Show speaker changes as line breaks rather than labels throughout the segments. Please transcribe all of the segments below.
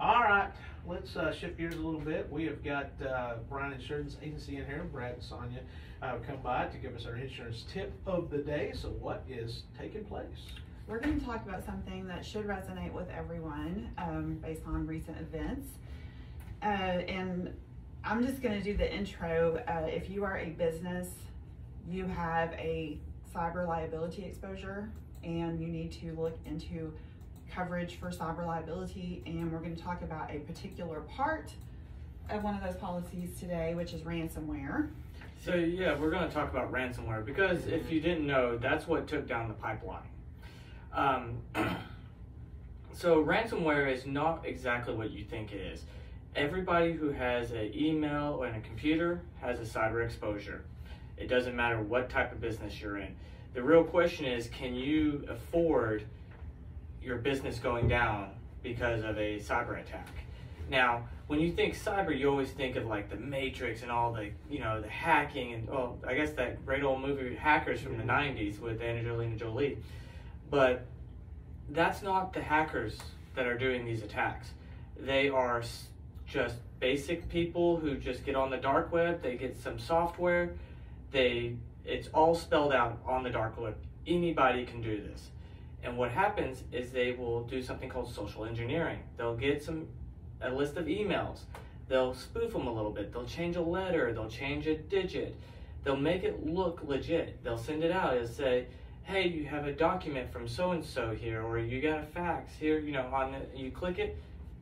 All right, let's shift gears a little bit. We have got Bryan Insurance Agency in here. Brad and Sonia come by to give us our insurance tip of the day. So what is taking place?
We're going to talk about something that should resonate with everyone based on recent events. And I'm just going to do the intro. If you are a business, you have a cyber liability exposure and you need to look into coverage for cyber liability, and we're going to talk about a particular part of one of those policies today, which is ransomware.
So yeah, we're going to talk about ransomware because if you didn't know, that's what took down the pipeline. So ransomware is not exactly what you think it is. Everybody who has an email or a computer has a cyber exposure. It doesn't matter what type of business you're in. The real question is, can you afford your business going down because of a cyber attack? Now, when you think cyber, you always think of like the Matrix and all the, the hacking and, I guess that great old movie Hackers from the 90s with Angelina Jolie. But that's not the hackers that are doing these attacks. They are just basic people who just get on the dark web, they get some software, it's all spelled out on the dark web. Anybody can do this. And what happens is they will do something called social engineering. They'll get a list of emails. They'll spoof them a little bit. They'll change a letter. They'll change a digit. They'll make it look legit. They'll send it out and say, hey, you have a document from so-and-so here, or you got a fax here, you click it,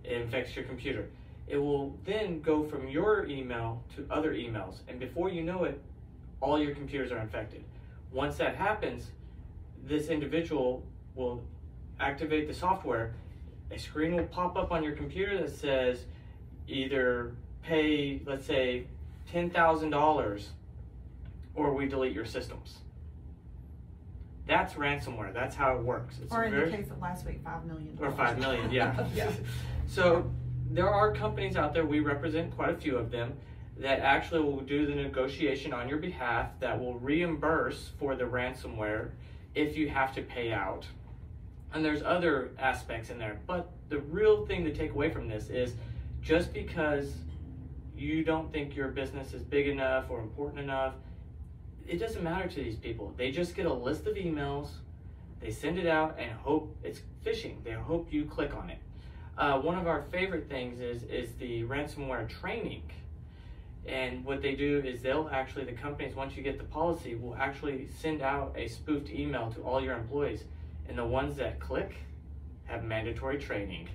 it infects your computer. It will then go from your email to other emails. And before you know it, all your computers are infected. Once that happens, this individual will activate the software. A screen will pop up on your computer that says either pay, let's say, $10,000 or we delete your systems. That's ransomware. That's how it works.
Or in the case of last week, $5 million.
Or $5 million, yeah.
Yeah.
So there are companies out there, we represent quite a few of them, that actually will do the negotiation on your behalf that will reimburse for the ransomware if you have to pay out. And there's other aspects in there, but the real thing to take away from this is just because you don't think your business is big enough or important enough, it doesn't matter to these people. They just get a list of emails, they send it out and hope it's phishing. They hope you click on it. One of our favorite things is the ransomware training. And what they do is the companies, once you get the policy, will actually send out a spoofed email to all your employees. And the ones that click have mandatory training.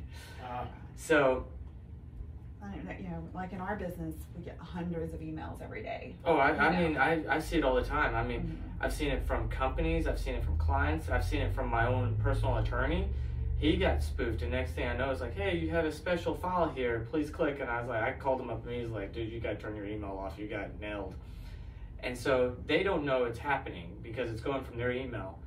So,
like in our business, we get hundreds of emails every day.
Oh, I see it all the time. I've seen it from companies, I've seen it from clients, I've seen it from my own personal attorney. He got spoofed, and next thing I know, it's like, hey, you have a special file here, please click. And I called him up and he's like, dude, you gotta turn your email off, you got nailed. And so they don't know it's happening because it's going from their email.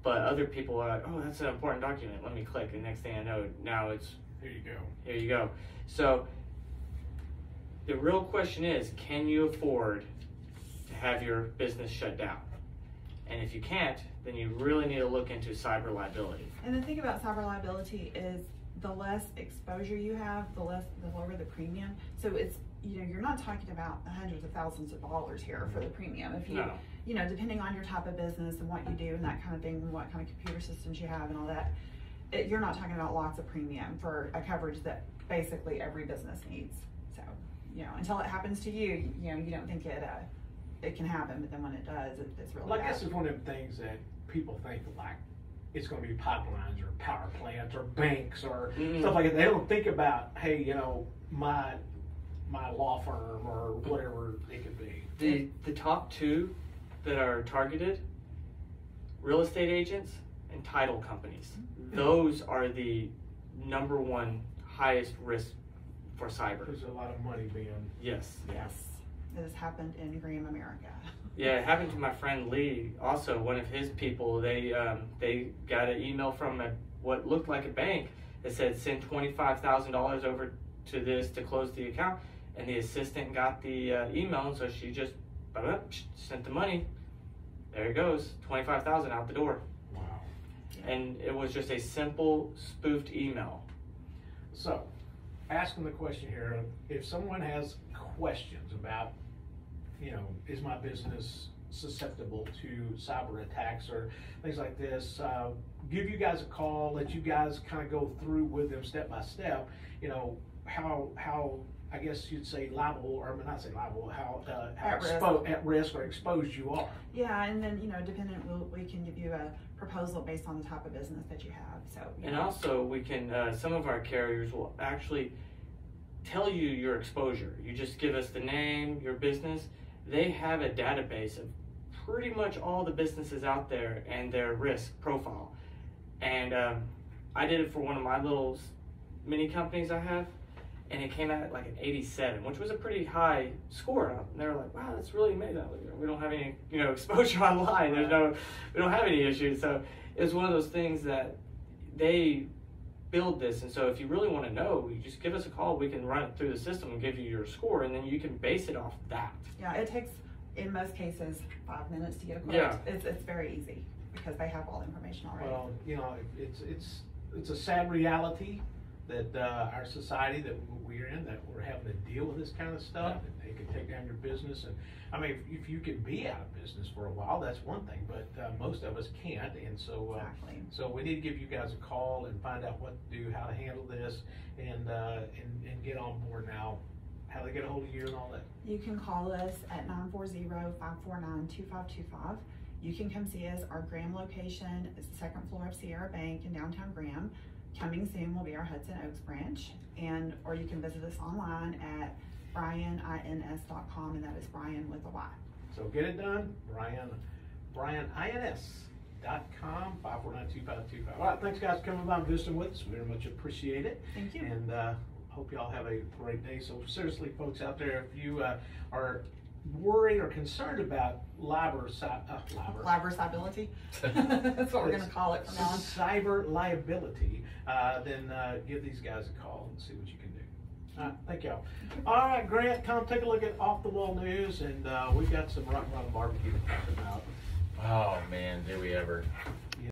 But other people are like, oh, that's an important document, let me click. And next thing I know, now it's,
here you go.
Here you go. So the real question is, can you afford to have your business shut down? And if you can't, then you really need to look into cyber liability.
And the thing about cyber liability is the less exposure you have, the lower the premium. So it's, you're not talking about hundreds of thousands of dollars here for the premium. If you, depending on your type of business and what you do and that kind of thing, and what kind of computer systems you have and all that, you're not talking about lots of premium for a coverage that basically every business needs. So, until it happens to you, you don't think it can happen, but then when it does, it's really bad.
I guess it's one of them things that people think like it's going to be pipelines or power plants or banks or stuff like that. They don't think about, hey, my law firm or whatever it could be.
The top two that are targeted, real estate agents and title companies. Those are the number one highest risk for cyber.
There's a lot of money being...
Yes.
Yes. It has happened in Graham, America.
Yeah, it happened to my friend Lee. Also, one of his people, they got an email from what looked like a bank that said send $25,000 over to this to close the account, and the assistant got the email, and so she just sent the money. There it goes, $25,000 out the door.
Wow.
And it was just a simple spoofed email.
So, asking the question here, if someone has questions about, is my business susceptible to cyber attacks or things like this, give you guys a call, let you guys kind of go through with them step by step, how I guess you'd say liable, or not say liable, how at risk or exposed you are.
Yeah, and then, we can give you a proposal based on the type of business that you have. So.
And also, we can, some of our carriers will actually tell you your exposure. You just give us the name, your business. They have a database of pretty much all the businesses out there and their risk profile. And I did it for one of my little mini companies I have, and it came out at like an 87, which was a pretty high score. And they were like, wow, that's really amazing. We don't have any, exposure online. We don't have any issues. So it was one of those things that they build this. And so if you really want to know, you just give us a call. We can run it through the system and give you your score, and then you can base it off that.
Yeah, it takes, in most cases, 5 minutes to get a quote.
Yeah.
It's very easy because they have all the information already.
Well, it's a sad reality that our society that we're in, that we're having to deal with this kind of stuff, and it can take down your business. And I mean, if you can be out of business for a while, that's one thing, but most of us can't. And so,
exactly.
So we need to give you guys a call and find out what to do, how to handle this, and get on board now. How do they get a hold of you and all that?
You can call us at 940-549-2525. You can come see us. Our Graham location is the second floor of Sierra Bank in downtown Graham. Coming soon will be our Hudson Oaks branch, or you can visit us online at brianins.com, and that is Brian with a Y.
So get it done, brianins.com, 549-2525. All right, thanks guys for coming by and visiting with us. We very much appreciate it.
Thank you.
And hope y'all have a great day. So seriously, folks out there, if you are worried or concerned about
liability. That's what we're going to call it from now on.
Cyber liability. Then give these guys a call and see what you can do. All right, thank y'all. All right, Grant, come take a look at Off the Wall News, and we've got some rock and roll barbecue to talk about.
Oh man, did we ever?